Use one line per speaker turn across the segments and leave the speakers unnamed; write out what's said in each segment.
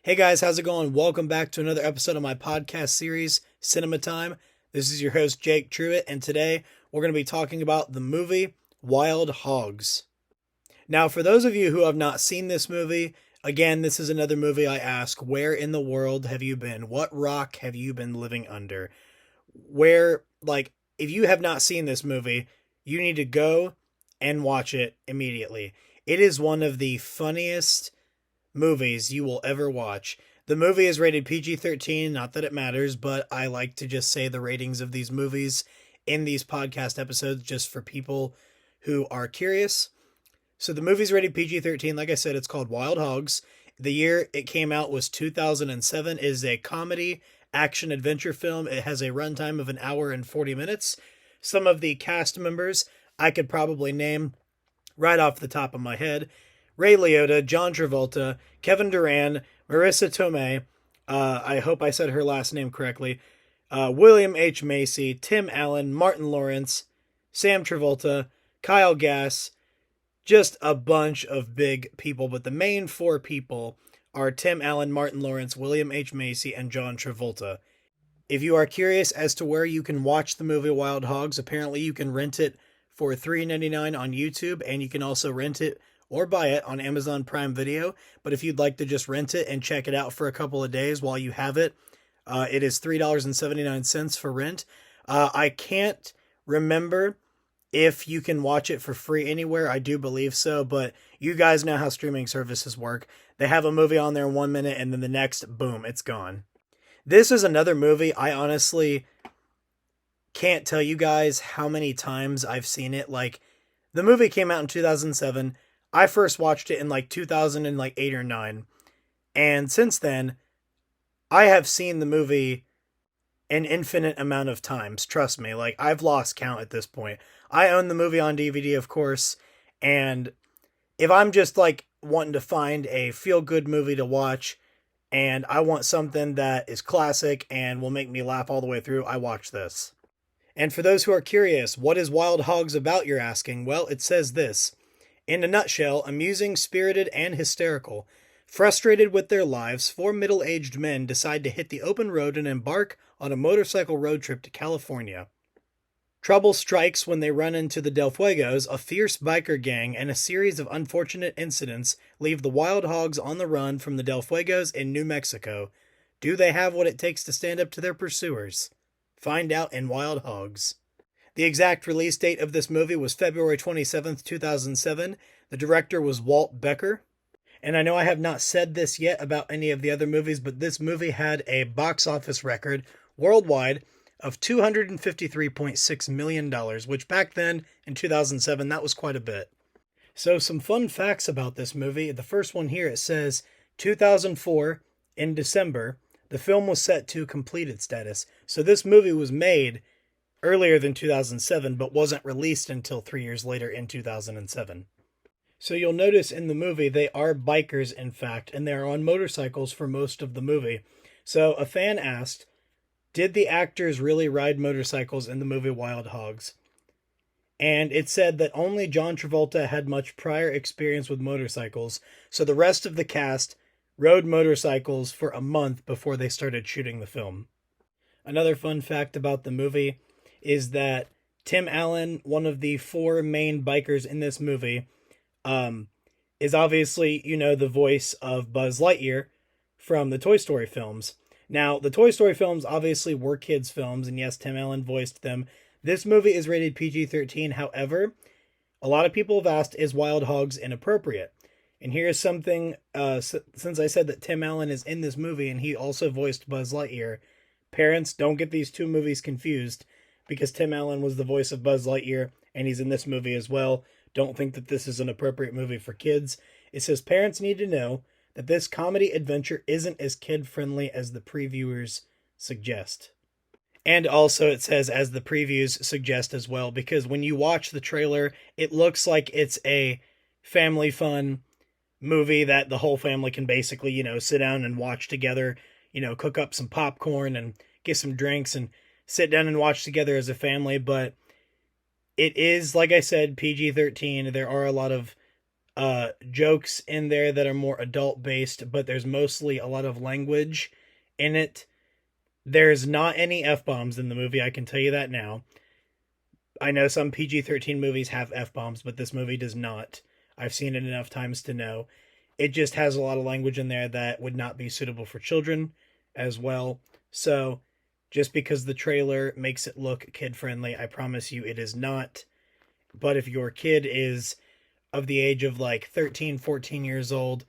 Hey guys, how's it going? Welcome back to another episode of my podcast series, Cinema Time. This is your host, Jake Truitt, and today we're going to be talking about the movie Wild Hogs. Now, for those of you who have not seen this movie, again, this is another movie I ask, where in the world have you been? What rock have you been living under? If you have not seen this movie, you need to go and watch it immediately. It is one of the funniest movies you will ever watch. The movie is rated PG-13, not that it matters, but I like to just say the ratings of these movies in these podcast episodes just for people who are curious. So the movie's rated PG-13. Like I said, it's called Wild Hogs. The year it came out was 2007. It is a comedy action adventure film. It has a runtime of an hour and 40 minutes. Some of the cast members I could probably name right off the top of my head: Ray Liotta, John Travolta, Kevin Durant, Marissa Tomei, I hope I said her last name correctly, William H. Macy, Tim Allen, Martin Lawrence, Sam Travolta, Kyle Gass, just a bunch of big people, but the main four people are Tim Allen, Martin Lawrence, William H. Macy, and John Travolta. If you are curious as to where you can watch the movie Wild Hogs, apparently you can rent it for $3.99 on YouTube, and you can also rent it or buy it on Amazon Prime Video. But if you'd like to just rent it and check it out for a couple of days while you have it, it is $3.79 for rent. I can't remember if you can watch it for free anywhere. I do believe so, but you guys know how streaming services work. They have a movie on there in 1 minute, and then the next, boom, it's gone. This is another movie I honestly can't tell you guys how many times I've seen it. Like, the movie came out in 2007. I first watched it in 2008 or 9. And since then, I have seen the movie an infinite amount of times. Trust me, I've lost count at this point. I own the movie on DVD, of course. And if I'm just wanting to find a feel-good movie to watch, and I want something that is classic and will make me laugh all the way through, I watch this. And for those who are curious, what is Wild Hogs about, you're asking? Well, it says this: in a nutshell, amusing, spirited, and hysterical. Frustrated with their lives, four middle-aged men decide to hit the open road and embark on a motorcycle road trip to California. Trouble strikes when they run into the Del Fuegos, a fierce biker gang, and a series of unfortunate incidents leave the Wild Hogs on the run from the Del Fuegos in New Mexico. Do they have what it takes to stand up to their pursuers? Find out in Wild Hogs. The exact release date of this movie was February 27th, 2007. The director was Walt Becker. And I know I have not said this yet about any of the other movies, but this movie had a box office record worldwide of $253.6 million, which back then, in 2007, that was quite a bit. So some fun facts about this movie. The first one here, it says 2004, in December, the film was set to completed status. So this movie was made earlier than 2007, but wasn't released until 3 years later in 2007. So you'll notice in the movie they are bikers, in fact, and they're on motorcycles for most of the movie. So a fan asked, did the actors really ride motorcycles in the movie Wild Hogs? And it said that only John Travolta had much prior experience with motorcycles, so the rest of the cast rode motorcycles for a month before they started shooting the film. Another fun fact about the movie is that Tim Allen, one of the four main bikers in this movie, is obviously, the voice of Buzz Lightyear from the Toy Story films. Now, the Toy Story films obviously were kids' films, and yes, Tim Allen voiced them. This movie is rated PG-13. However, a lot of people have asked, is Wild Hogs inappropriate? And here's something, since I said that Tim Allen is in this movie and he also voiced Buzz Lightyear, parents, don't get these two movies confused, because Tim Allen was the voice of Buzz Lightyear and he's in this movie as well. Don't think that this is an appropriate movie for kids. It says parents need to know that this comedy adventure isn't as kid-friendly as the previewers suggest. And also it says as the previews suggest as well, because when you watch the trailer, it looks like it's a family fun movie that the whole family can basically, sit down and watch together, cook up some popcorn and get some drinks and sit down and watch together as a family. But it is, like I said, PG-13. There are a lot of jokes in there that are more adult based, but there's mostly a lot of language in it. There's not any F bombs in the movie, I can tell you that now. I know some PG-13 movies have F bombs, but this movie does not. I've seen it enough times to know. It just has a lot of language in there that would not be suitable for children as well. So, just because the trailer makes it look kid friendly, I promise you it is not. But if your kid is of the age of like 13, 14 years old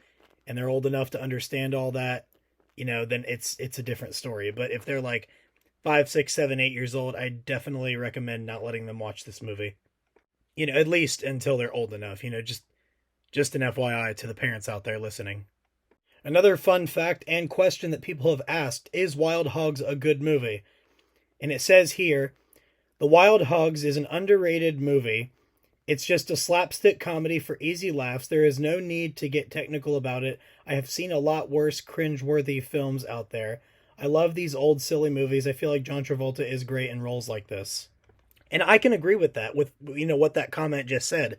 and they're old enough to understand all that, then it's a different story. But if they're like 5, 6, 7, 8 years old, I definitely recommend not letting them watch this movie. At least until they're old enough, just an FYI to the parents out there listening. Another fun fact and question that people have asked, is Wild Hogs a good movie? And it says here, The Wild Hogs is an underrated movie. It's just a slapstick comedy for easy laughs. There is no need to get technical about it. I have seen a lot worse cringe-worthy films out there. I love these old silly movies. I feel like John Travolta is great in roles like this. And I can agree with that, with what that comment just said.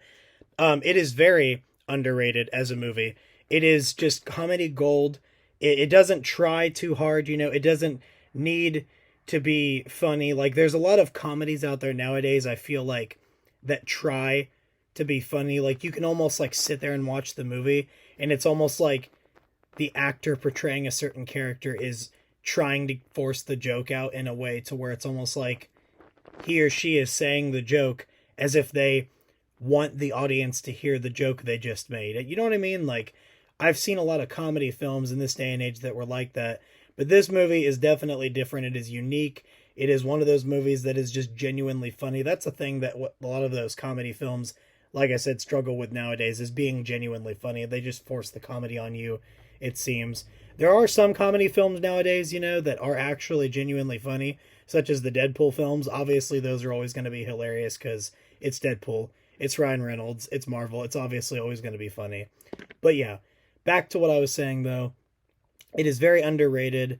It is very underrated as a movie. It is just comedy gold. It doesn't try too hard, it doesn't need to be funny. Like, there's a lot of comedies out there nowadays, I feel like, that try to be funny. Like, you can almost like sit there and watch the movie and it's almost like the actor portraying a certain character is trying to force the joke out in a way to where it's almost like he or she is saying the joke as if they want the audience to hear the joke they just made. You know what I mean? Like, I've seen a lot of comedy films in this day and age that were like that, but this movie is definitely different. It is unique. It is one of those movies that is just genuinely funny. That's a thing that a lot of those comedy films, like I said, struggle with nowadays, is being genuinely funny. They just force the comedy on you, it seems. There are some comedy films nowadays, that are actually genuinely funny, such as the Deadpool films. Obviously, those are always going to be hilarious because it's Deadpool. It's Ryan Reynolds. It's Marvel. It's obviously always going to be funny. But yeah, back to what I was saying, though. It is very underrated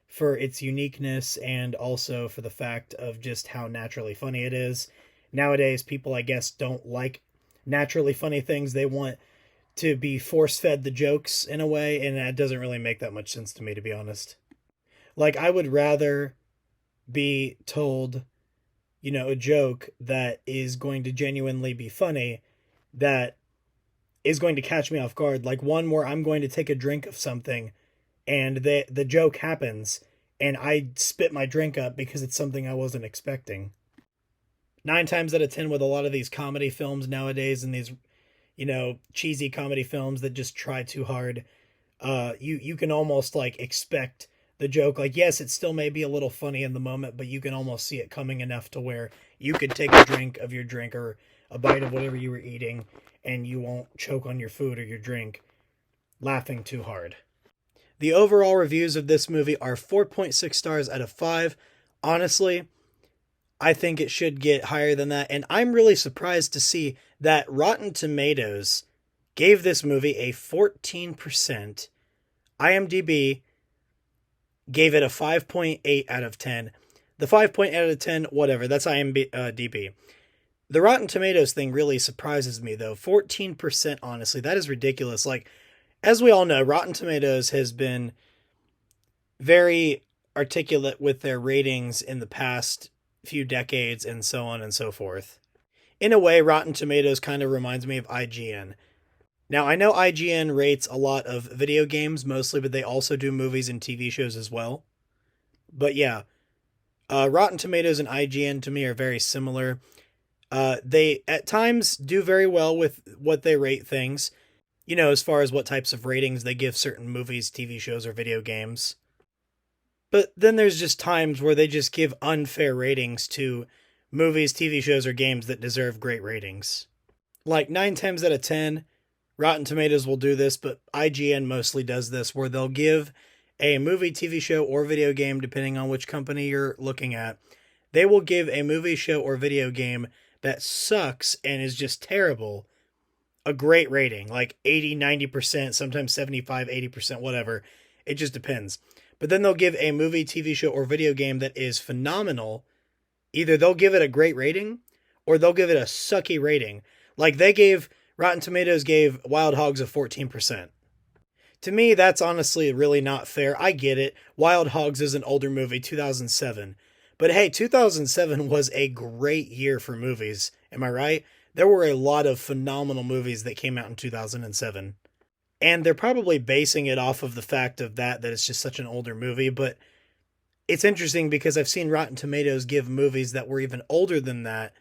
for its uniqueness and also for the fact of just how naturally funny it is. Nowadays, people, I guess, don't like naturally funny things. They want to be force-fed the jokes in a way, and that doesn't really make that much sense to me, to be honest. Like, I would rather be told, a joke that is going to genuinely be funny, that is going to catch me off guard. Like one where I'm going to take a drink of something and the joke happens and I spit my drink up because it's something I wasn't expecting. 9 times out of 10 with a lot of these comedy films nowadays and these, cheesy comedy films that just try too hard, you can almost like expect the joke. Like, yes, it still may be a little funny in the moment, but you can almost see it coming enough to where you could take a drink of your drink or a bite of whatever you were eating and you won't choke on your food or your drink laughing too hard. The overall reviews of this movie are 4.6 stars out of 5. Honestly, I think it should get higher than that, and I'm really surprised to see that Rotten Tomatoes gave this movie a 14%. IMDb gave it a 5.8 out of 10. The 5.8 out of 10, whatever, that's IMDb. The Rotten Tomatoes thing really surprises me, though. 14%, honestly, that is ridiculous. Like, as we all know, Rotten Tomatoes has been very articulate with their ratings in the past few decades and so on and so forth. In a way, Rotten Tomatoes kind of reminds me of IGN. Now, I know IGN rates a lot of video games mostly, but they also do movies and TV shows as well. But yeah, Rotten Tomatoes and IGN to me are very similar. They at times do very well with what they rate things, as far as what types of ratings they give certain movies, TV shows, or video games. But then there's just times where they just give unfair ratings to movies, TV shows, or games that deserve great ratings. Like 9 times out of 10, Rotten Tomatoes will do this, but IGN mostly does this, where they'll give a movie, TV show, or video game, depending on which company you're looking at, they will give a movie, show, or video game that sucks and is just terrible a great rating, like 80, 90%, sometimes 75, 80%, whatever. It just depends. But then they'll give a movie, TV show, or video game that is phenomenal. Either they'll give it a great rating or they'll give it a sucky rating. Like they gave Rotten Tomatoes gave Wild Hogs a 14%. To me, that's honestly really not fair. I get it. Wild Hogs is an older movie, 2007. But hey, 2007 was a great year for movies. Am I right? There were a lot of phenomenal movies that came out in 2007. And they're probably basing it off of the fact of that it's just such an older movie, but it's interesting because I've seen Rotten Tomatoes give movies that were even older than that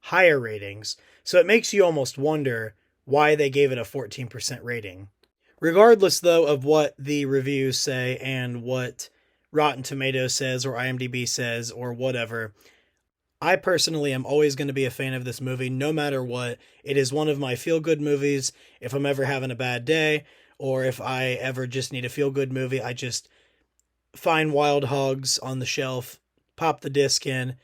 higher ratings. So it makes you almost wonder why they gave it a 14% rating. Regardless, though, of what the reviews say and what Rotten Tomatoes says or IMDb says or whatever, I personally am always going to be a fan of this movie no matter what. It is one of my feel-good movies. If I'm ever having a bad day or if I ever just need a feel-good movie, I just find Wild Hogs on the shelf, pop the disc in,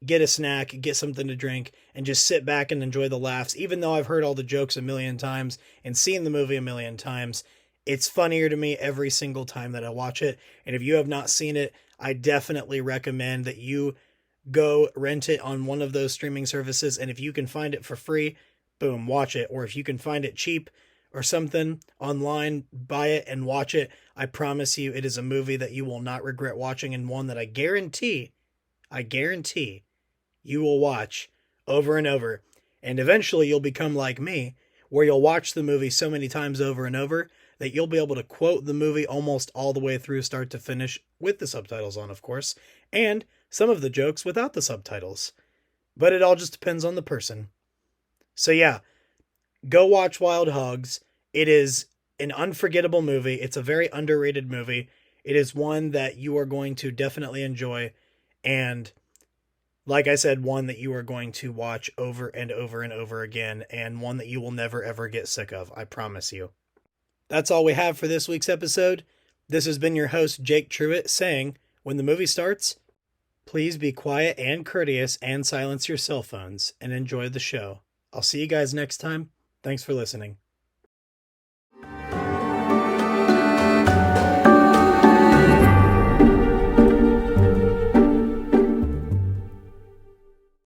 get a snack, get something to drink, and just sit back and enjoy the laughs. Even though I've heard all the jokes a million times and seen the movie a million times, it's funnier to me every single time that I watch it. And if you have not seen it, I definitely recommend that you go rent it on one of those streaming services. And if you can find it for free, boom, watch it. Or if you can find it cheap or something online, buy it and watch it. I promise you, it is a movie that you will not regret watching, and one that I guarantee you will watch over and over. And eventually you'll become like me, where you'll watch the movie so many times over and over that you'll be able to quote the movie almost all the way through, start to finish, with the subtitles on, of course, and some of the jokes without the subtitles. But it all just depends on the person. So yeah, go watch Wild Hogs. It is an unforgettable movie. It's a very underrated movie. It is one that you are going to definitely enjoy. And like I said, one that you are going to watch over and over and over again, and one that you will never ever get sick of. I promise you. That's all we have for this week's episode. This has been your host, Jake Truitt, saying, when the movie starts, please be quiet and courteous and silence your cell phones and enjoy the show. I'll see you guys next time. Thanks for listening.